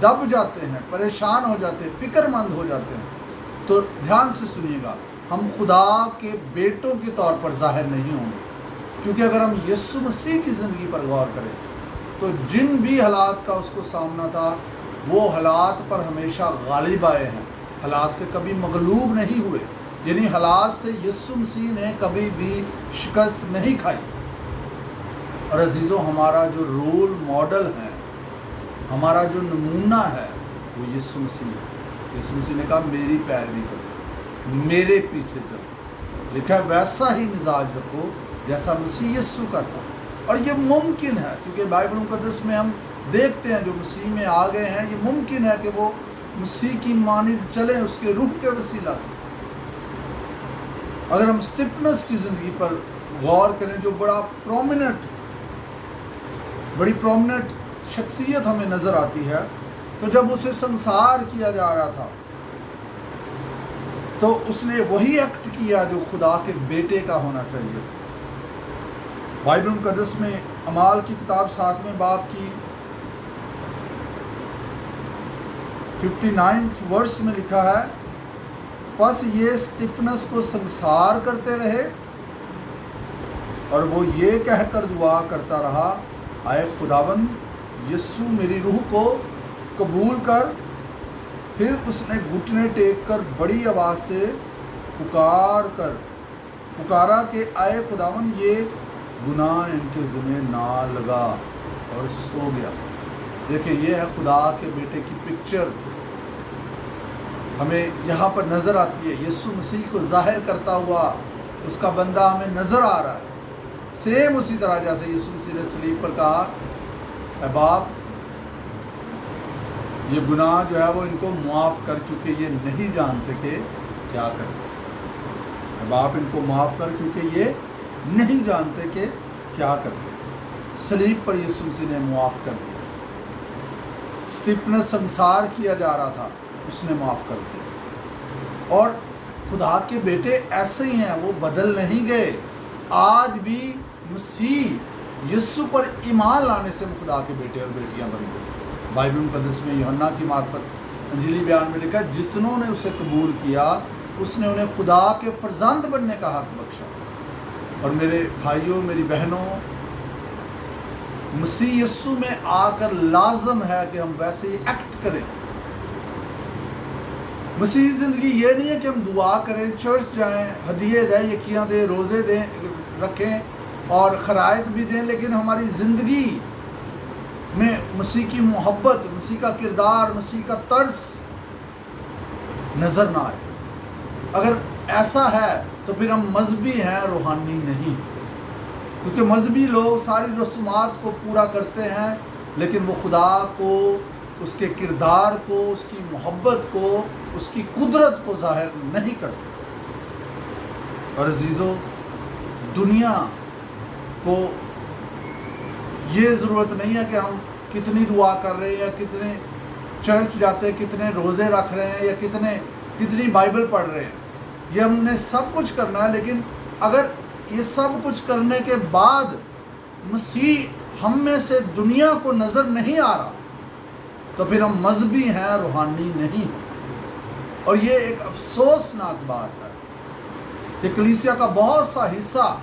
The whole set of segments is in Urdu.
دب جاتے ہیں، پریشان ہو جاتے ہیں، فکر مند ہو جاتے ہیں، تو دھیان سے سنیے گا، ہم خدا کے بیٹوں کے طور پر ظاہر نہیں ہوں گے، کیونکہ اگر ہم یسوع مسیح کی زندگی پر غور کریں تو جن بھی حالات کا اس کو سامنا تھا وہ حالات پر ہمیشہ غالب آئے ہیں، حالات سے کبھی مغلوب نہیں ہوئے، یعنی حالات سے یسوع مسیح نے کبھی بھی شکست نہیں کھائی۔ اور عزیزوں، ہمارا جو رول ماڈل ہے، ہمارا جو نمونہ ہے وہ یسوع مسیح۔ یسوع مسیح نے کہا میری پیروی کرو، میرے پیچھے چلو، لکھا ہے ویسا ہی مزاج رکھو جیسا مسیح یسوع کا تھا۔ اور یہ ممکن ہے، کیونکہ بائبل مقدس میں ہم دیکھتے ہیں جو مسیح میں آ گئے ہیں، یہ ممکن ہے کہ وہ مسیح کی مانند چلیں اس کے روح کے وسیلہ سے۔ اگر ہم اسٹیفنس کی زندگی پر غور کریں جو بڑی پرومیننٹ شخصیت ہمیں نظر آتی ہے، تو جب اسے سنسار کیا جا رہا تھا تو اس نے وہی ایکٹ کیا جو خدا کے بیٹے کا ہونا چاہیے تھا۔ بائبل مقدس میں اعمال کی کتاب 7ویں باب کی 59 ورس میں لکھا ہے، پس یہ اسطفنس کو سنسار کرتے رہے اور وہ یہ کہہ کر دعا کرتا رہا، اے خداوند یسوع میری روح کو قبول کر۔ پھر اس نے گھٹنے ٹیک کر بڑی آواز سے پکارا کہ اے خداوند یہ گناہ ان کے ذمہ نہ لگا، اور سو گیا۔ دیکھیں، یہ ہے خدا کے بیٹے کی پکچر ہمیں یہاں پر نظر آتی ہے۔ یسوع مسیح کو ظاہر کرتا ہوا اس کا بندہ ہمیں نظر آ رہا ہے، سیم اسی طرح جیسے یسوع مسیح نے صلیب پر کہا، اے باپ یہ گناہ جو ہے وہ ان کو معاف کر، کیونکہ یہ نہیں جانتے کہ کیا کرتے۔ اے باپ ان کو معاف کر کیونکہ یہ نہیں جانتے کہ کیا کرتے۔ صلیب پر یسوع مسیح نے معاف کر دیا۔ اسطفنس سنسار کیا جا رہا تھا، اس نے معاف کر دیا۔ اور خدا کے بیٹے ایسے ہی ہیں، وہ بدل نہیں گئے۔ آج بھی مسیح یسوع پر ایمان لانے سے ہم خدا کے بیٹے اور بیٹیاں بنتے ہیں۔ بائبل مقدس میں یوحنا کی معرفت انجیلی بیان میں لکھا ہے، جتنوں نے اسے قبول کیا اس نے انہیں خدا کے فرزند بننے کا حق بخشا۔ اور میرے بھائیوں، میری بہنوں، مسیح یسوع میں آ کر لازم ہے کہ ہم ویسے ہی ایکٹ کریں۔ مسیحی زندگی یہ نہیں ہے کہ ہم دعا کریں، چرچ جائیں، ہدیے دیں، یکیاں دیں، روزے دیں، رکھیں اور خرائط بھی دیں، لیکن ہماری زندگی میں مسیح کی محبت، مسیح کا کردار، مسیح کا طرز نظر نہ آئے۔ اگر ایسا ہے تو پھر ہم مذہبی ہیں، روحانی نہیں ہیں، کیونکہ مذہبی لوگ ساری رسومات کو پورا کرتے ہیں لیکن وہ خدا کو، اس کے کردار کو، اس کی محبت کو، اس کی قدرت کو ظاہر نہیں کرتے۔ اور عزیزو، دنیا کو یہ ضرورت نہیں ہے کہ ہم کتنی دعا کر رہے ہیں یا کتنے چرچ جاتے ہیں، کتنے روزے رکھ رہے ہیں یا کتنی بائبل پڑھ رہے ہیں۔ یہ ہم نے سب کچھ کرنا ہے، لیکن اگر یہ سب کچھ کرنے کے بعد مسیح ہم میں سے دنیا کو نظر نہیں آ رہا تو پھر ہم مذہبی ہیں، روحانی نہیں ہیں۔ اور یہ ایک افسوسناک بات ہے کہ کلیسیا کا بہت سا حصہ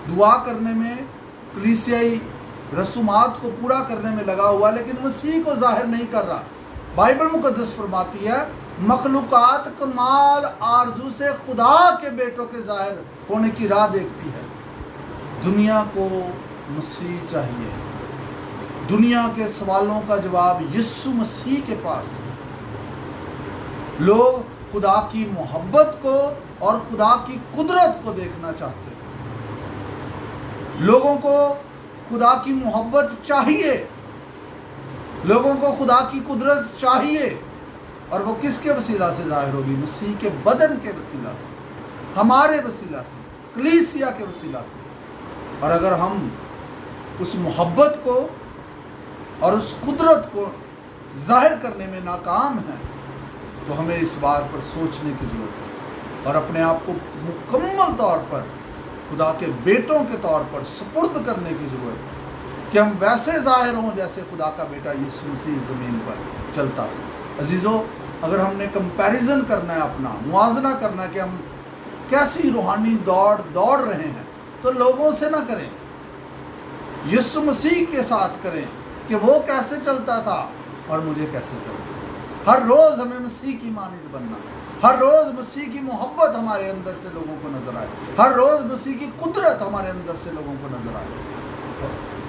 دعا کرنے میں، کلیسیائی رسومات کو پورا کرنے میں لگا ہوا، لیکن مسیح کو ظاہر نہیں کر رہا۔ بائبل مقدس فرماتی ہے، مخلوقات کمال آرزو سے خدا کے بیٹوں کے ظاہر ہونے کی راہ دیکھتی ہے۔ دنیا کو مسیح چاہیے۔ دنیا کے سوالوں کا جواب یسوع مسیح کے پاس ہے۔ لوگ خدا کی محبت کو اور خدا کی قدرت کو دیکھنا چاہتے ہیں۔ لوگوں کو خدا کی محبت چاہیے، لوگوں کو خدا کی قدرت چاہیے، اور وہ کس کے وسیلہ سے ظاہر ہوگی؟ مسیح کے بدن کے وسیلہ سے، ہمارے وسیلہ سے، کلیسیا کے وسیلہ سے۔ اور اگر ہم اس محبت کو اور اس قدرت کو ظاہر کرنے میں ناکام ہیں تو ہمیں اس بات پر سوچنے کی ضرورت ہے اور اپنے آپ کو مکمل طور پر خدا کے بیٹوں کے طور پر سپرد کرنے کی ضرورت ہے کہ ہم ویسے ظاہر ہوں جیسے خدا کا بیٹا یسوع مسیح زمین پر چلتا ہے۔ عزیزو، اگر ہم نے کمپیریزن کرنا ہے، اپنا موازنہ کرنا ہے کہ ہم کیسی روحانی دوڑ رہے ہیں، تو لوگوں سے نہ کریں، یسوع مسیح کے ساتھ کریں کہ وہ کیسے چلتا تھا اور مجھے کیسے چلتا ہے۔ ہر روز ہمیں مسیح کی مانند بننا ہے، ہر روز مسیح کی محبت ہمارے اندر سے لوگوں کو نظر آئے، ہر روز مسیح کی قدرت ہمارے اندر سے لوگوں کو نظر آئے۔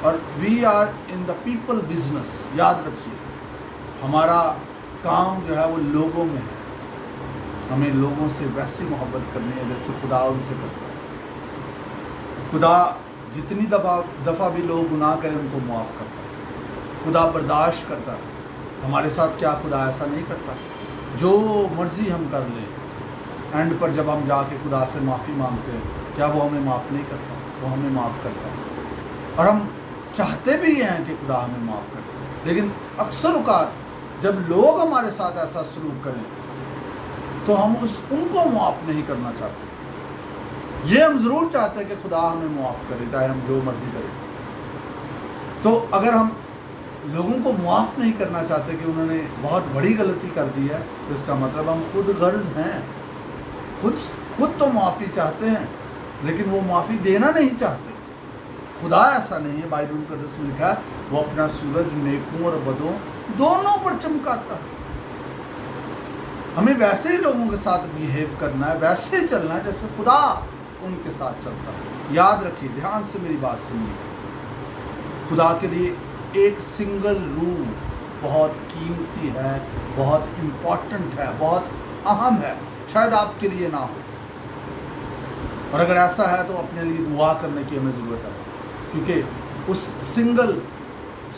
اور we are in the people business, یاد رکھیے ہمارا کام جو ہے وہ لوگوں میں ہے، ہمیں لوگوں سے ویسی محبت کرنی ہے جیسے خدا ان سے کرتا ہے۔ خدا جتنی دفعہ بھی لوگ گناہ کریں ان کو معاف کرتا ہے، خدا برداشت کرتا ہے۔ ہمارے ساتھ کیا خدا ایسا نہیں کرتا؟ جو مرضی ہم کر لیں، اینڈ پر جب ہم جا کے خدا سے معافی مانگتے ہیں، کیا وہ ہمیں معاف نہیں کرتا؟ وہ ہمیں معاف کرتا ہے، اور ہم چاہتے بھی ہیں کہ خدا ہمیں معاف کرے۔ لیکن اکثر اوقات جب لوگ ہمارے ساتھ ایسا سلوک کریں تو ہم ان کو معاف نہیں کرنا چاہتے۔ یہ ہم ضرور چاہتے ہیں کہ خدا ہمیں معاف کرے، چاہے ہم جو مرضی کریں۔ تو اگر ہم لوگوں کو معاف نہیں کرنا چاہتے کہ انہوں نے بہت بڑی غلطی کر دی ہے، تو اس کا مطلب ہم خود غرض ہیں، خود تو معافی چاہتے ہیں لیکن وہ معافی دینا نہیں چاہتے۔ خدا ایسا نہیں ہے، بائبل مقدس میں لکھا ہے وہ اپنا سورج نیکوں اور بدوں دونوں پر چمکاتا ہے۔ ہمیں ویسے ہی لوگوں کے ساتھ بیہیو کرنا ہے، ویسے ہی چلنا ہے جیسے خدا ان کے ساتھ چلتا ہے۔ یاد رکھیے، دھیان سے میری بات سنیے، خدا کے لیے ایک سنگل رول بہت قیمتی ہے، بہت امپورٹنٹ ہے، بہت اہم ہے، شاید آپ کے لیے نہ ہو، اور اگر ایسا ہے تو اپنے لیے دعا کرنے کی ہمیں ضرورت ہے، کیونکہ اس سنگل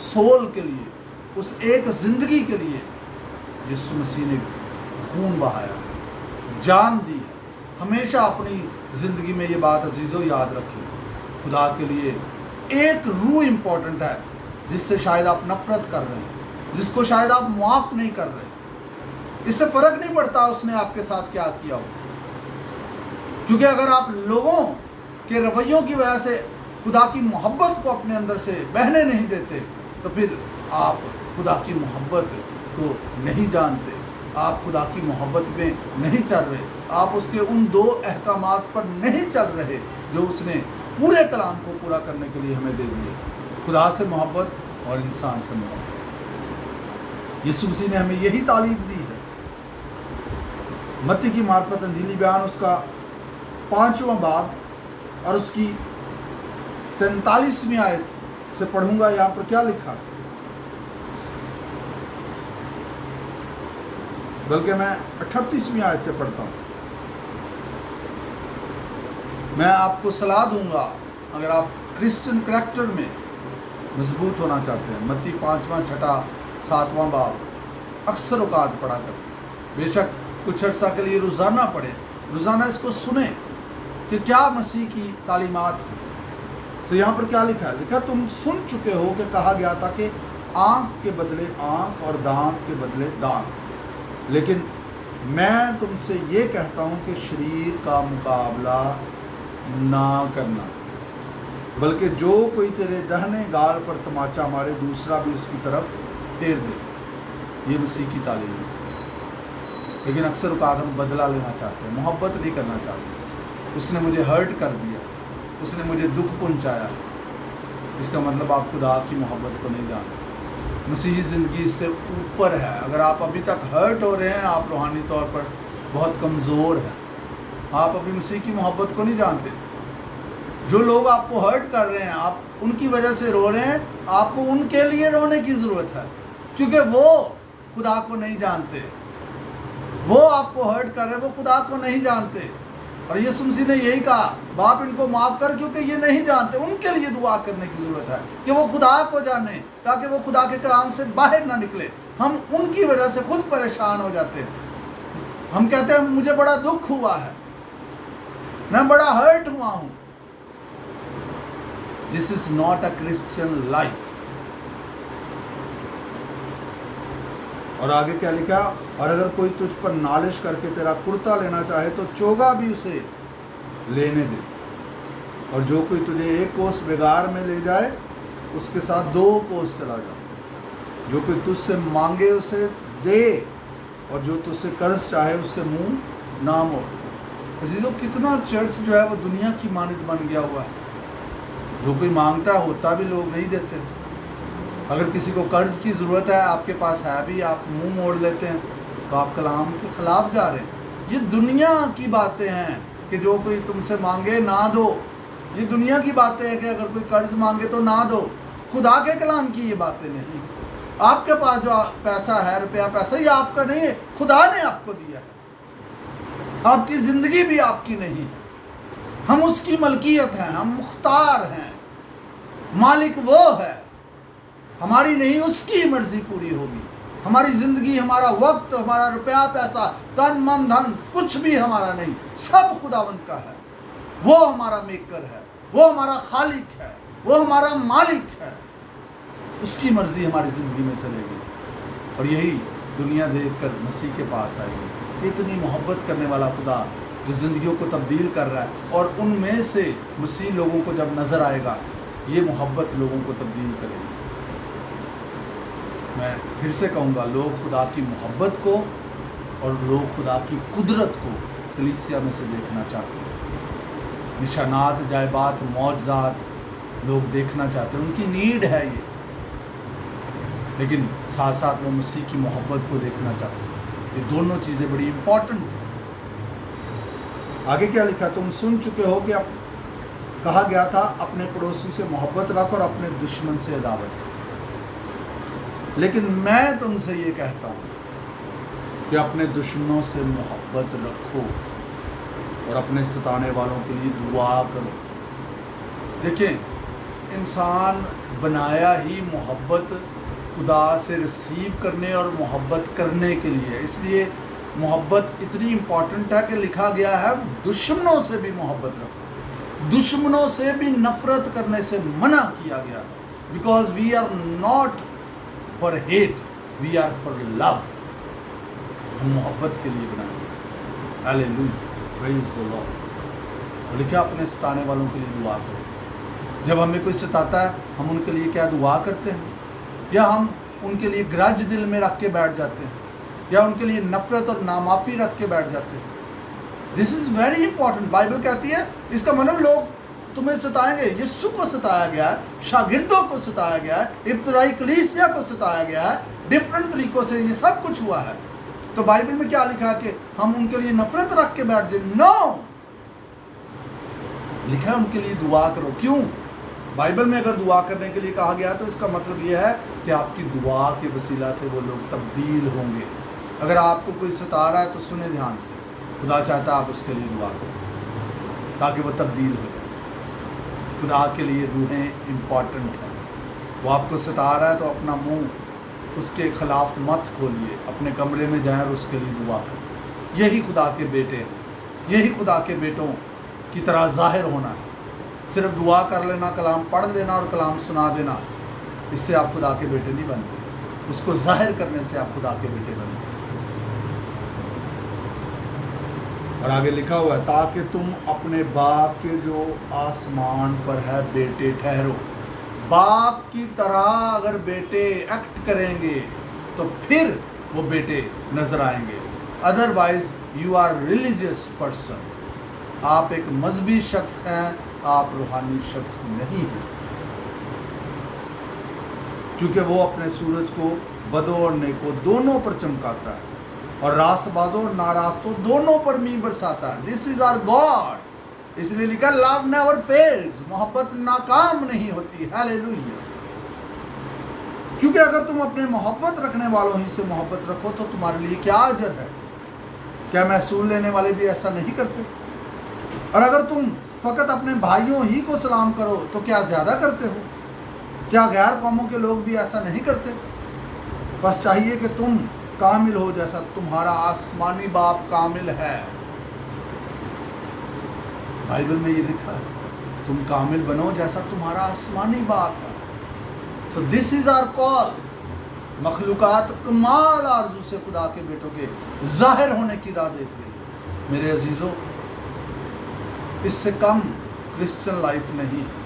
سول کے لیے، اس ایک زندگی کے لیے یسوع مسیح نے خون بہایا، جان دی ہے۔ ہمیشہ اپنی زندگی میں یہ بات عزیزو یاد رکھیں، خدا کے لیے ایک روح امپورٹنٹ ہے جس سے شاید آپ نفرت کر رہے ہیں، جس کو شاید آپ معاف نہیں کر رہے۔ اس سے فرق نہیں پڑتا اس نے آپ کے ساتھ کیا کیا ہو، کیونکہ اگر آپ لوگوں کے رویوں کی وجہ سے خدا کی محبت کو اپنے اندر سے بہنے نہیں دیتے، تو پھر آپ خدا کی محبت کو نہیں جانتے، آپ خدا کی محبت میں نہیں چل رہے، آپ اس کے ان 2 احکامات پر نہیں چل رہے جو اس نے پورے کلام کو پورا کرنے کے لیے ہمیں دے دیے، خدا سے محبت اور انسان سے محبت۔ یسوع مسیح نے ہمیں یہی تعلیم دی ہے۔ متی کی معرفت انجیلی بیان اس کا 5واں باب اور اس کی 43ویں آیت سے پڑھوں گا۔ یہاں پر کیا لکھا، بلکہ میں 38ویں آیت سے پڑھتا ہوں۔ میں آپ کو صلاح دوں گا، اگر آپ کرسچن کریکٹر میں مضبوط ہونا چاہتے ہیں، متی 5واں 6 7واں باب اکثر اوقات پڑھا کریں، بے شک کچھ عرصہ کے لیے روزانہ پڑھیں، روزانہ اس کو سنیں کہ کیا مسیح کی تعلیمات ہیں۔ تو یہاں پر کیا لکھا ہے؟ لکھا تم سن چکے ہو کہ کہا گیا تھا کہ آنکھ کے بدلے آنکھ اور دانت کے بدلے دانت، لیکن میں تم سے یہ کہتا ہوں کہ شریر کا مقابلہ نہ کرنا، بلکہ جو کوئی تیرے دہنے گال پر تماچا مارے دوسرا بھی اس کی طرف پھیر دے۔ یہ مسیح کی تعلیم ہے۔ لیکن اکثر اوقات ہم بدلہ لینا چاہتے ہیں، محبت نہیں کرنا چاہتے۔ اس نے مجھے ہرٹ کر دیا، اس نے مجھے دکھ پہنچایا، اس کا مطلب آپ خدا کی محبت کو نہیں جانتے۔ مسیحی زندگی اس سے اوپر ہے۔ اگر آپ ابھی تک ہرٹ ہو رہے ہیں، آپ روحانی طور پر بہت کمزور ہیں، آپ ابھی مسیح کی محبت کو نہیں جانتے۔ جو لوگ آپ کو ہرٹ کر رہے ہیں، آپ ان کی وجہ سے رو رہے ہیں، آپ کو ان کے لیے رونے کی ضرورت ہے، کیونکہ وہ خدا کو نہیں جانتے۔ وہ آپ کو ہرٹ کر رہے ہیں، وہ خدا کو نہیں جانتے۔ اور یسوع مسیح نے یہی کہا، باپ ان کو معاف کر کیونکہ یہ نہیں جانتے۔ ان کے لیے دعا کرنے کی ضرورت ہے کہ وہ خدا کو جانیں، تاکہ وہ خدا کے کلام سے باہر نہ نکلے۔ ہم ان کی وجہ سے خود پریشان ہو جاتے ہیں۔ ہم کہتے ہیں مجھے بڑا دکھ ہوا ہے، میں بڑا ہرٹ ہوا ہوں۔ This is not a Christian life۔ اور آگے کیا لکھا؟ اور اگر کوئی تجھ پر نالش کر کے تیرا کرتا لینا چاہے تو چوگا بھی اسے لینے دے، اور جو کوئی تجھے ایک کوس بگار میں لے جائے اس کے ساتھ 2 کوس چلا جاؤ. جو کوئی تجھ سے مانگے اسے دے اور جو تجھ سے قرض چاہے اس سے منہ نہ موڑ. عزیزو کتنا چرچ جو ہے وہ دنیا کی مانند بن گیا ہوا ہے. جو کوئی مانگتا ہے ہوتا بھی لوگ نہیں دیتے. اگر کسی کو قرض کی ضرورت ہے آپ کے پاس ہے بھی آپ منہ موڑ لیتے ہیں تو آپ کلام کے خلاف جا رہے ہیں. یہ دنیا کی باتیں ہیں کہ جو کوئی تم سے مانگے نہ دو. یہ دنیا کی باتیں ہیں کہ اگر کوئی قرض مانگے تو نہ دو. خدا کے کلام کی یہ باتیں نہیں. آپ کے پاس جو پیسہ ہے روپیہ پیسہ یہ آپ کا نہیں ہے, خدا نے آپ کو دیا ہے. آپ کی زندگی بھی آپ کی نہیں. ہم اس کی ملکیت ہیں, ہم مختار ہیں. مالک وہ ہے, ہماری نہیں اس کی مرضی پوری ہوگی. ہماری زندگی, ہمارا وقت, ہمارا روپیہ پیسہ, تن من دھن کچھ بھی ہمارا نہیں, سب خداوند کا ہے. وہ ہمارا میکر ہے, وہ ہمارا خالق ہے, وہ ہمارا مالک ہے. اس کی مرضی ہماری زندگی میں چلے گی. اور یہی دنیا دیکھ کر مسیح کے پاس آئے گی کہ اتنی محبت کرنے والا خدا جو زندگیوں کو تبدیل کر رہا ہے, اور ان میں سے مسیح لوگوں کو جب نظر آئے گا یہ محبت لوگوں کو تبدیل کرے گی. میں پھر سے کہوں گا, لوگ خدا کی محبت کو اور لوگ خدا کی قدرت کو کلیسیا میں سے دیکھنا چاہتے ہیں. نشانات, جائبات, معجزات لوگ دیکھنا چاہتے ہیں, ان کی نیڈ ہے یہ. لیکن ساتھ ساتھ وہ مسیح کی محبت کو دیکھنا چاہتے ہیں. یہ دونوں چیزیں بڑی امپورٹنٹ ہیں. آگے کیا لکھا, تم سن چکے ہو کہ اب کہا گیا تھا اپنے پڑوسی سے محبت رکھ اور اپنے دشمن سے عداوت. لیکن میں تم سے یہ کہتا ہوں کہ اپنے دشمنوں سے محبت رکھو اور اپنے ستانے والوں کے لیے دعا کرو. دیکھیں, انسان بنایا ہی محبت خدا سے ریسیو کرنے اور محبت کرنے کے لیے. اس لیے محبت اتنی امپورٹنٹ ہے کہ لکھا گیا ہے دشمنوں سے بھی محبت رکھو. دشمنوں سے بھی نفرت کرنے سے منع کیا گیا ہے. Because we are not for hate, we are for love. ہم محبت کے لیے بنائے گئے. Hallelujah, praise the lord. لکھا اپنے ستانے والوں کے لیے دعا کرو. جب ہمیں کوئی ستاتا ہے ہم ان کے لیے کیا دعا کرتے ہیں, یا ہم ان کے لیے گرج دل میں رکھ کے بیٹھ جاتے ہیں, یا ان کے لیے نفرت اور نامعافی رکھ کے بیٹھ جاتے ہیں. دس از ویری امپورٹنٹ. بائبل کہتی ہے اس کا مطلب لوگ تمہیں ستائیں گے. یسوع کو ستایا گیا ہے, شاگردوں کو ستایا گیا ہے, ابتدائی کلیسیا کو ستایا گیا ہے, ڈفرنٹ طریقوں سے یہ سب کچھ ہوا ہے. تو بائبل میں کیا لکھا ہے کہ ہم ان کے لیے نفرت رکھ کے بیٹھ جائیں؟ نو, لکھا ہے ان کے لیے دعا کرو. کیوں؟ بائبل میں اگر دعا کرنے کے لیے کہا گیا تو اس کا مطلب یہ ہے کہ آپ کی دعا کے وسیلہ سے وہ لوگ تبدیل ہوں گے. اگر آپ کو کوئی ستا رہا ہے تو سنیں دھیان سے, خدا چاہتا ہے آپ اس کے لیے دعا کریں تاکہ وہ تبدیل ہو جائے. خدا کے لیے روحیں امپورٹنٹ ہیں. وہ آپ کو ستا رہا ہے تو اپنا منہ اس کے خلاف مت کھولیے, اپنے کمرے میں جائیں اور اس کے لیے دعا کریں. یہی خدا کے بیٹے ہیں, یہی خدا کے بیٹوں کی طرح ظاہر ہونا ہے. صرف دعا کر لینا, کلام پڑھ لینا اور کلام سنا دینا, اس سے آپ خدا کے بیٹے نہیں بنتے. اس کو ظاہر کرنے سے آپ خدا کے بیٹے بنتے. اور آگے لکھا ہوا ہے تاکہ تم اپنے باپ کے جو آسمان پر ہے بیٹے ٹھہرو. باپ کی طرح اگر بیٹے ایکٹ کریں گے تو پھر وہ بیٹے نظر آئیں گے. Otherwise you are religious person. آپ ایک مذہبی شخص ہیں, آپ روحانی شخص نہیں ہیں. کیونکہ وہ اپنے سورج کو بدو اور نیکو دونوں پر چمکاتا ہے اور راست بازوں اور ناراستوں دونوں پر می برساتا ہے. دس از آر گاڈ. اس لیے لکھا لو نیور فیلز. محبت ناکام نہیں ہوتی. ہالیلویا. کیونکہ اگر تم اپنے محبت رکھنے والوں ہی سے محبت رکھو تو تمہارے لیے کیا اجر ہے؟ کیا محصول لینے والے بھی ایسا نہیں کرتے؟ اور اگر تم فقط اپنے بھائیوں ہی کو سلام کرو تو کیا زیادہ کرتے ہو؟ کیا غیر قوموں کے لوگ بھی ایسا نہیں کرتے؟ بس چاہیے کہ تم کامل ہو جیسا تمہارا آسمانی باپ کامل ہے. بائبل میں یہ لکھا ہے تم کامل بنو جیسا تمہارا آسمانی باپ ہے. سو دس از آر کال. مخلوقات کمال آرزو سے خدا کے بیٹوں کے ظاہر ہونے کی راہ دیکھ رہی ہے. میرے عزیزوں, اس سے کم کرسچن لائف نہیں ہے.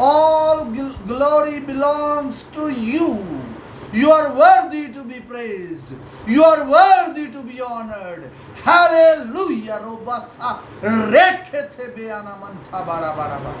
All glory belongs to you. You are worthy to be praised. You are worthy to be honored. Hallelujah. Robasa rekhe beana mantha bara bara bara।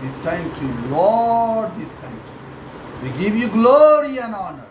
We thank you Lord, we thank you, we give you glory and honor।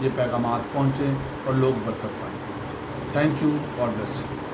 یہ پیغامات پہنچیں اور لوگ برکت پائیں. Thank you. God bless you.